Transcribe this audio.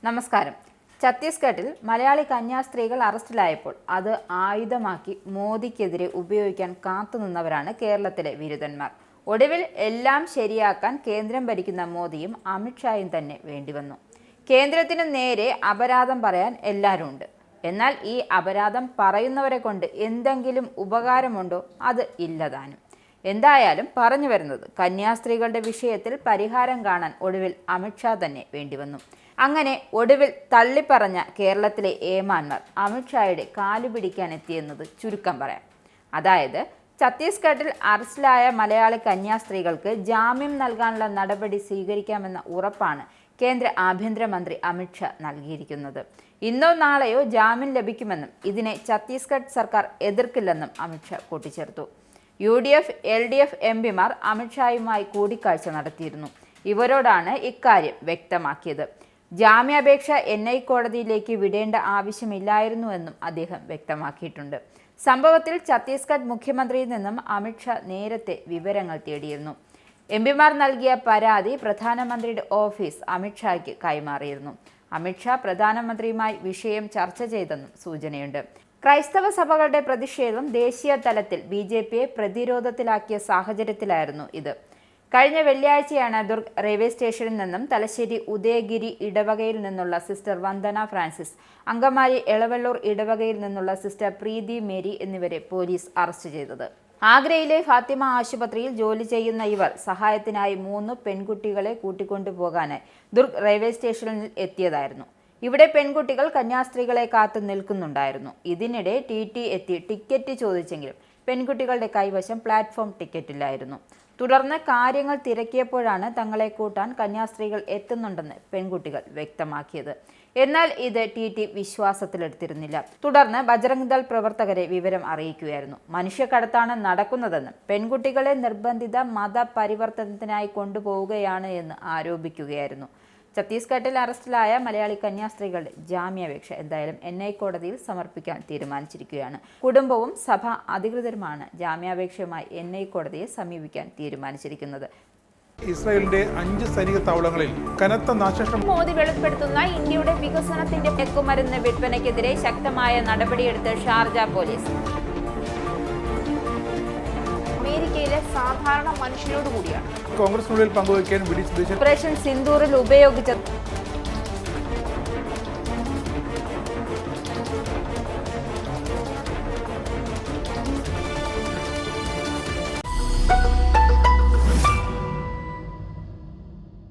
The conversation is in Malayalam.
നമസ്കാരം. ഛത്തീസ്ഗഡിൽ മലയാളി കന്യാസ്ത്രീകൾ അറസ്റ്റിലായപ്പോൾ അത് ആയുധമാക്കി മോദിക്കെതിരെ ഉപയോഗിക്കാൻ കാത്തുനിന്നവരാണ് കേരളത്തിലെ വിരുദ്ധന്മാർ. ഒടുവിൽ എല്ലാം ശരിയാക്കാൻ കേന്ദ്രം ഭരിക്കുന്ന മോദിയും അമിത്ഷായും തന്നെ വേണ്ടിവന്നു. കേന്ദ്രത്തിനു നേരെ അപരാധം പറയാൻ എല്ലാവരും ഉണ്ട്. എന്നാൽ ഈ അപരാധം പറയുന്നവരെ കൊണ്ട് എന്തെങ്കിലും ഉപകാരമുണ്ടോ? അത് ഇല്ലതാനും. എന്തായാലും പറഞ്ഞു വരുന്നത്, കന്യാസ്ത്രീകളുടെ വിഷയത്തിൽ പരിഹാരം കാണാൻ ഒടുവിൽ അമിത്ഷാ തന്നെ വേണ്ടിവന്നു. അങ്ങനെ ഒടുവിൽ തള്ളിപ്പറഞ്ഞ കേരളത്തിലെ ഏമാന്മാർ അമിത്ഷായുടെ കാലുപിടിക്കാൻ എത്തിയെന്നത് ചുരുക്കം പറയാം. അതായത്, ഛത്തീസ്ഗഡിൽ അറസ്റ്റിലായ മലയാളി കന്യാസ്ത്രീകൾക്ക് ജാമ്യം നൽകാനുള്ള നടപടി സ്വീകരിക്കാമെന്ന ഉറപ്പാണ് കേന്ദ്ര ആഭ്യന്തരമന്ത്രി അമിത്ഷാ നൽകിയിരിക്കുന്നത്. ഇന്നോ നാളെയോ ജാമ്യം ലഭിക്കുമെന്നും ഇതിനെ ഛത്തീസ്ഗഡ് സർക്കാർ എതിർക്കില്ലെന്നും അമിത്ഷാ കൂട്ടിച്ചേർത്തു. UDF, LDF MPമാർ അമിത്ഷായുമായി കൂടിക്കാഴ്ച നടത്തിയിരുന്നു. ഇവരോടാണ് ഇക്കാര്യം വ്യക്തമാക്കിയത്. ജാമ്യാപേക്ഷ NI കോടതിയിലേക്ക് വിടേണ്ട ആവശ്യമില്ലായിരുന്നുവെന്നും അദ്ദേഹം വ്യക്തമാക്കിയിട്ടുണ്ട്. സംഭവത്തിൽ ഛത്തീസ്ഗഡ് മുഖ്യമന്ത്രിയിൽ നിന്നും അമിത്ഷാ നേരത്തെ വിവരങ്ങൾ തേടിയിരുന്നു. MPമാർ നൽകിയ പരാതി പ്രധാനമന്ത്രിയുടെ ഓഫീസ് അമിത്ഷായ്ക്ക് കൈമാറിയിരുന്നു. അമിത്ഷാ പ്രധാനമന്ത്രിയുമായി വിഷയം ചർച്ച ചെയ്തെന്നും സൂചനയുണ്ട്. ക്രൈസ്തവ സഭകളുടെ പ്രതിഷേധം ദേശീയ തലത്തിൽ BJPയെ പ്രതിരോധത്തിലാക്കിയ സാഹചര്യത്തിലായിരുന്നു ഇത്. കഴിഞ്ഞ വെള്ളിയാഴ്ചയാണ് ദുർഗ് റെയിൽവേ സ്റ്റേഷനിൽ നിന്നും തലശ്ശേരി ഉദയഗിരി ഇടവകയിൽ നിന്നുള്ള സിസ്റ്റർ വന്ദന ഫ്രാൻസിസ്, അങ്കമാലി എളവള്ളൂർ ഇടവകയിൽ നിന്നുള്ള സിസ്റ്റർ പ്രീതി മേരി എന്നിവരെ പോലീസ് അറസ്റ്റ് ചെയ്തത്. ആഗ്രയിലെ ഫാത്തിമ ആശുപത്രിയിൽ ജോലി ചെയ്യുന്ന ഇവർ സഹായത്തിനായി 3 പെൺകുട്ടികളെ കൂട്ടിക്കൊണ്ടുപോകാനായി ദുർഗ് റെയിൽവേ സ്റ്റേഷനിൽ എത്തിയതായിരുന്നു. ഇവിടെ പെൺകുട്ടികൾ കന്യാസ്ത്രീകളെ കാത്തു നിൽക്കുന്നുണ്ടായിരുന്നു. ഇതിനിടെ TT എത്തി ടിക്കറ്റ് ചോദിച്ചെങ്കിലും പെൺകുട്ടികളുടെ കൈവശം പ്ലാറ്റ്ഫോം ടിക്കറ്റില്ലായിരുന്നു. തുടർന്ന് കാര്യങ്ങൾ തിരക്കിയപ്പോഴാണ് തങ്ങളെ കൂട്ടാൻ കന്യാസ്ത്രീകൾ എത്തുന്നുണ്ടെന്ന് പെൺകുട്ടികൾ വ്യക്തമാക്കിയത്. എന്നാൽ ഇത് TT വിശ്വാസത്തിലെടുത്തിരുന്നില്ല. തുടർന്ന് ബജ്രംഗ് ദൾ പ്രവർത്തകരെ വിവരം അറിയിക്കുകയായിരുന്നു. മനുഷ്യക്കടത്താണ് നടക്കുന്നതെന്നും പെൺകുട്ടികളെ നിർബന്ധിത മതപരിവർത്തനത്തിനായി കൊണ്ടുപോവുകയാണ് എന്ന് ആരോപിക്കുകയായിരുന്നു. ഛത്തീസ്ഗഡിൽ അറസ്റ്റിലായ മലയാളി കന്യാസ്ത്രീകളുടെ ജാമ്യാപേക്ഷ എന്തായാലും NI കോടതിയിൽ സമർപ്പിക്കാൻ തീരുമാനിച്ചിരിക്കുകയാണ്. കുടുംബവും സഭാ അധികൃതരുമാണ് ജാമ്യാപേക്ഷയുമായി NI കോടതിയെ സമീപിക്കാൻ തീരുമാനിച്ചിരിക്കുന്നത്. ഇസ്രായേലിന്റെ 5 സൈനിക താവളങ്ങളിൽ കനത്ത നാശനഷ്ടം. മോദി വെളിപ്പെടുത്തുന്ന ഇന്ത്യയുടെ വികസനത്തിന്റെ മയക്കുമരുന്ന് വിൽപ്പനയ്ക്കെതിരെ ശക്തമായ നടപടിയെടുത്ത് ഷാർജ പോലീസ്. അമേരിക്കയിലെ സാധാരണ മനുഷ്യരോട് കൂടിയാണ് കോൺഗ്രസിനുള്ളിൽ പങ്കുവയ്ക്കാൻ ഓപ്പറേഷൻ സിന്ദൂറിൽ ഉപയോഗിച്ച